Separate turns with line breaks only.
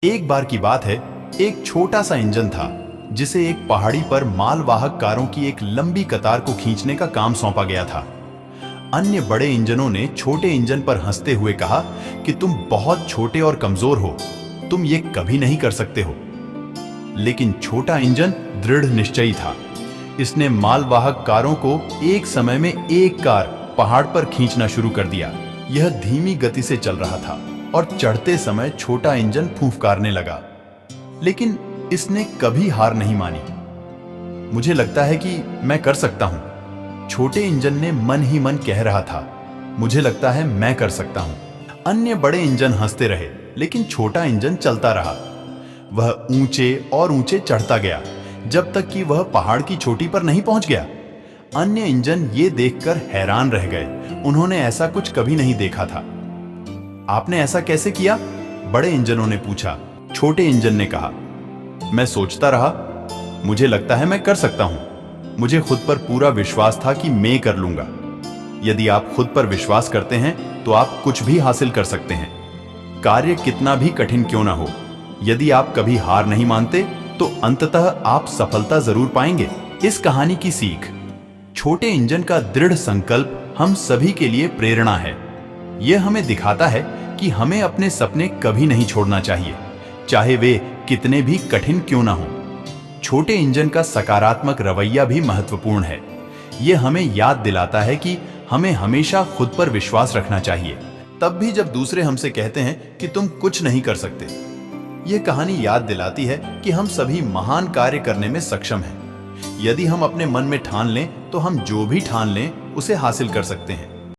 एक बार की बात है, एक छोटा सा इंजन था जिसे एक पहाड़ी पर मालवाहक कारों की एक लंबी कतार को खींचने का काम सौंपा गया था। अन्य बड़े इंजनों ने छोटे इंजन पर हंसते हुए कहा कि तुम बहुत छोटे और कमजोर हो, तुम ये कभी नहीं कर सकते हो। लेकिन छोटा इंजन दृढ़ निश्चयी था। इसने मालवाहक कारों को एक समय में एक कार पहाड़ पर खींचना शुरू कर दिया। यह धीमी गति से चल रहा था और चढ़ते समय छोटा इंजन फूंफकारने लगा, लेकिन इसने कभी हार नहीं मानी। मुझे लगता है कि मैं कर सकता हूं, छोटे इंजन ने मन ही मन कह रहा था। मुझे लगता है मैं कर सकता हूं। अन्य बड़े इंजन हंसते रहे, लेकिन छोटा इंजन चलता रहा। वह ऊंचे और ऊंचे चढ़ता गया जब तक कि वह पहाड़ की चोटी पर नहीं पहुंच गया। अन्य इंजन ये देखकर हैरान रह गए। उन्होंने ऐसा कुछ कभी नहीं देखा था। आपने ऐसा कैसे किया? बड़े इंजनों ने पूछा। छोटे इंजन ने कहा, मैं सोचता रहा, मुझे लगता है मैं कर सकता हूं। मुझे खुद पर पूरा विश्वास था कि मैं कर लूंगा। यदि आप खुद पर विश्वास करते हैं तो आप कुछ भी हासिल कर सकते हैं, कार्य कितना भी कठिन क्यों ना हो। यदि आप कभी हार नहीं मानते तो अंततः आप सफलता जरूर पाएंगे। इस कहानी की सीख, छोटे इंजन का दृढ़ संकल्प हम सभी के लिए प्रेरणा है। यह हमें दिखाता है कि हमें अपने सपने कभी नहीं छोड़ना चाहिए, चाहे वे कितने भी कठिन क्यों ना हो। छोटे इंजन का सकारात्मक रवैया भी महत्वपूर्ण है। यह हमें याद दिलाता है कि हमें हमेशा खुद पर विश्वास रखना चाहिए, तब भी जब दूसरे हमसे कहते हैं कि तुम कुछ नहीं कर सकते। यह कहानी याद दिलाती है कि हम सभी महान कार्य करने में सक्षम हैं। यदि हम अपने मन में ठान लें तो हम जो भी ठान लें उसे हासिल कर सकते हैं।